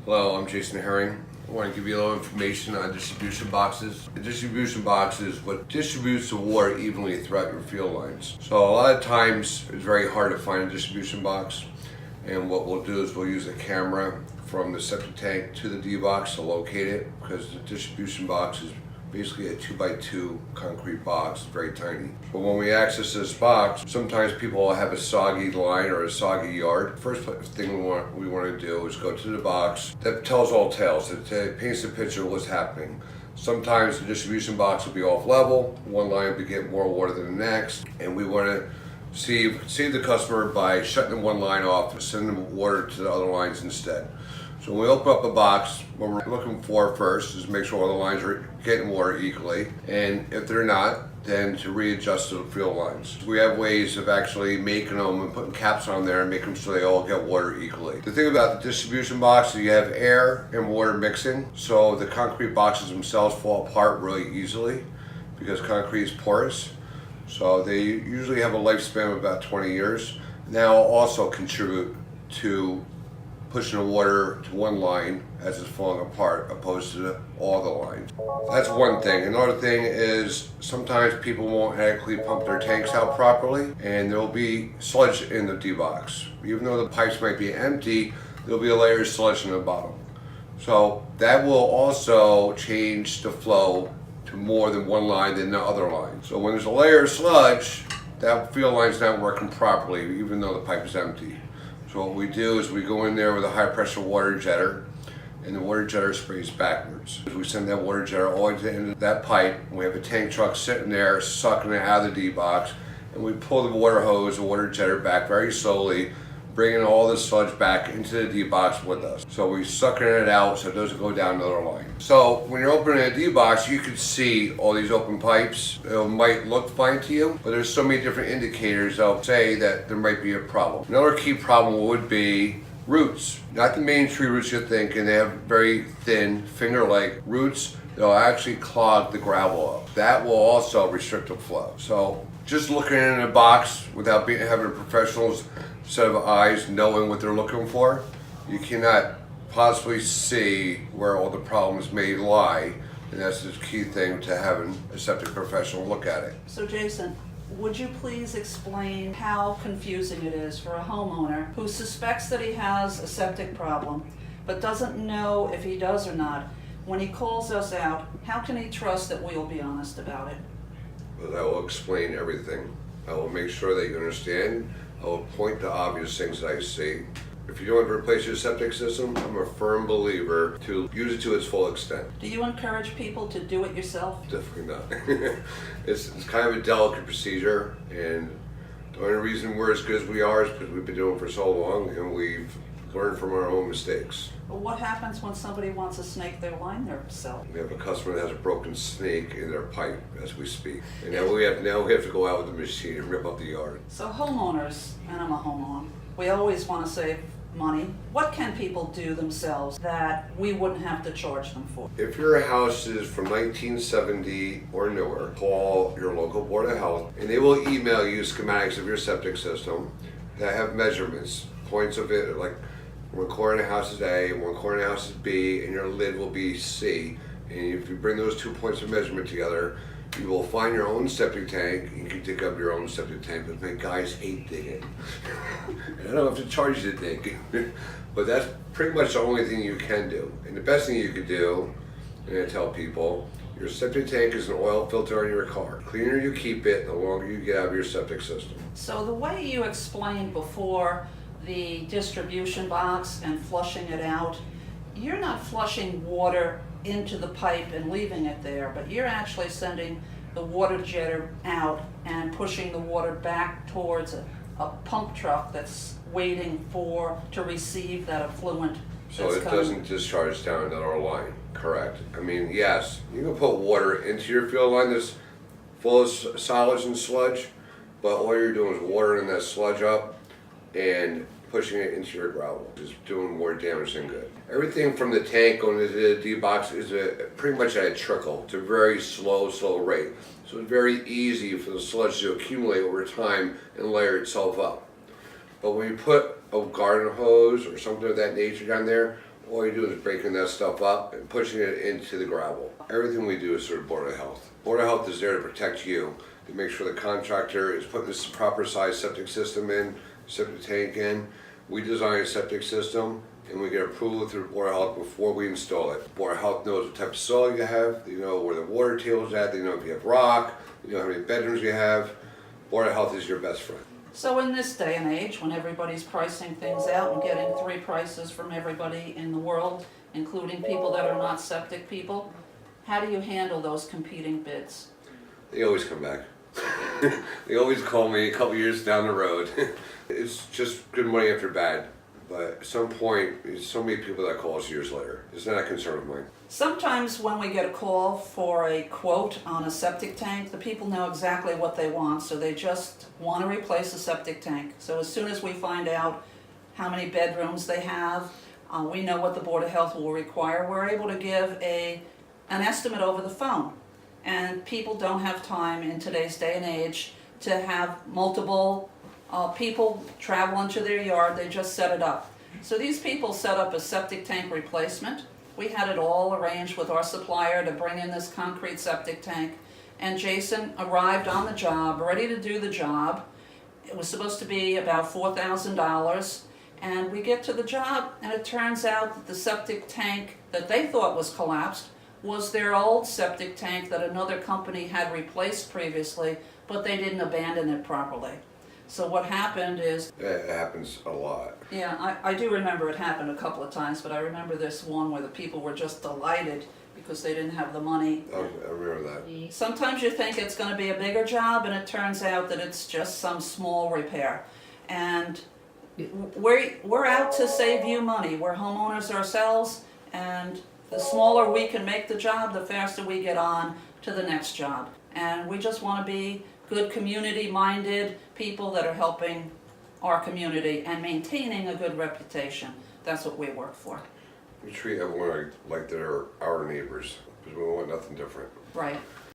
Hello, I'm Jason Herring. I want to give you a little information on distribution boxes. A distribution box is what distributes the water evenly throughout your field lines. So a lot of times it's very hard to find a distribution box, and what we'll do is we'll use a camera from the septic tank to the D-box to locate it, because the distribution box is basically a 2x2 concrete box. It's very tiny. But when we access this box, sometimes people will have a soggy line or a soggy yard. First thing we want to do is go to the box. That tells all tales. It paints a picture of what's happening. Sometimes the distribution box will be off level. One line will be getting more water than the next, and we want to save the customer by shutting one line off and sending them water to the other lines instead. So when we open up a box, what we're looking for first is make sure all the lines are getting water equally, and if they're not, then to readjust the field lines. We have ways of actually making them and putting caps on there and making sure they all get water equally. The thing about the distribution box is you have air and water mixing, so the concrete boxes themselves fall apart really easily because concrete is porous. So they usually have a lifespan of about 20 years. Now also contribute to pushing the water to one line as it's falling apart opposed to all the lines. That's one thing. Another thing is sometimes people won't adequately pump their tanks out properly, and there'll be sludge in the D-box. Even though the pipes might be empty, there'll be a layer of sludge in the bottom. So that will also change the flow to more than one line than the other line. So when there's a layer of sludge, that field line's not working properly even though the pipe is empty. So what we do is we go in there with a high pressure water jetter, and the water jetter sprays backwards. We send that water jetter all the way to the end of that pipe, and we have a tank truck sitting there sucking it out of the D-box, and we pull the water hose, the water jetter back very slowly, bringing all the sludge back into the D-box with us. So we're sucking it out so it doesn't go down another line. So when you're opening a D-box, you can see all these open pipes. It might look fine to you, but there's so many different indicators that'll say that there might be a problem. Another key problem would be roots. Not the main tree roots you're thinking. They have very thin finger-like roots. They'll actually clog the gravel up. That will also restrict the flow. So just looking in a box without having a professional's set of eyes knowing what they're looking for, you cannot possibly see where all the problems may lie, and that's the key thing to having a septic professional look at it. So Jason, would you please explain how confusing it is for a homeowner who suspects that he has a septic problem but doesn't know if he does or not? When he calls us out, how can he trust that we will be honest about it? Well, I will explain everything. I will make sure that you understand. I will point to obvious things that I see. If you don't want to replace your septic system, I'm a firm believer to use it to its full extent. Do you encourage people to do it yourself? Definitely not. It's kind of a delicate procedure, and the only reason we're as good as we are is because we've been doing it for so long and we've learned from our own mistakes. But what happens when somebody wants to snake their line themselves? We have a customer that has a broken snake in their pipe as we speak. And now we have to go out with the machine and rip up the yard. So homeowners, and I'm a homeowner, we always want to save money. What can people do themselves that we wouldn't have to charge them for? If your house is from 1970 or newer, call your local Board of Health and they will email you schematics of your septic system that have measurements, points of it, like one corner of the house is A, one corner of the house is B, and your lid will be C. And if you bring those 2 points of measurement together, you will find your own septic tank. You can dig up your own septic tank, but my guys hate digging. And I don't have to charge you to dig. But that's pretty much the only thing you can do. And the best thing you could do, and I tell people, your septic tank is an oil filter on your car. The cleaner you keep it, the longer you get out of your septic system. So the way you explained before, the distribution box and flushing it out, you're not flushing water into the pipe and leaving it there, but you're actually sending the water jetter out and pushing the water back towards a pump truck that's waiting to receive that effluent. So it doesn't discharge down another line, correct? I mean, yes, you can put water into your field line that's full of solids and sludge, but all you're doing is watering that sludge up and pushing it into your gravel, is doing more damage than good. Everything from the tank going into the D-box is pretty much at a trickle. It's a very slow rate. So it's very easy for the sludge to accumulate over time and layer itself up. But when you put a garden hose or something of that nature down there, All you do is breaking that stuff up and pushing it into the gravel. Everything we do is through Board of Health. Board of Health is there to protect you, to make sure the contractor is putting this proper size septic system in, septic tank in. We design a septic system and we get approval through Board of Health before we install it. Board of Health knows what type of soil you have, they know where the water table is at, they know if you have rock, they know how many bedrooms you have. Board of Health is your best friend. So in this day and age, when everybody's pricing things out and getting 3 prices from everybody in the world, including people that are not septic people, how do you handle those competing bids? They always come back. They always call me a couple years down the road. It's just good money after bad. But at some point, there's so many people that call us years later. It's not a concern of mine. Sometimes when we get a call for a quote on a septic tank, the people know exactly what they want, so they just want to replace a septic tank. So as soon as we find out how many bedrooms they have, we know what the Board of Health will require. We're able to give an estimate over the phone. And people don't have time in today's day and age to have multiple people travel into their yard. They just set it up. So these people set up a septic tank replacement. We had it all arranged with our supplier to bring in this concrete septic tank, and Jason arrived on the job, ready to do the job. It was supposed to be about $4,000, and we get to the job, and it turns out that the septic tank that they thought was collapsed was their old septic tank that another company had replaced previously, but they didn't abandon it properly. So what happened is... It happens a lot. Yeah, I do remember it happened a couple of times, but I remember this one where the people were just delighted because they didn't have the money. I remember that. Sometimes you think it's going to be a bigger job, and it turns out that it's just some small repair. And we're out to save you money. We're homeowners ourselves, and the smaller we can make the job, the faster we get on to the next job. And we just want to be good community-minded people that are helping our community and maintaining a good reputation. That's what we work for. We treat everyone like they're our neighbors because we want nothing different. Right.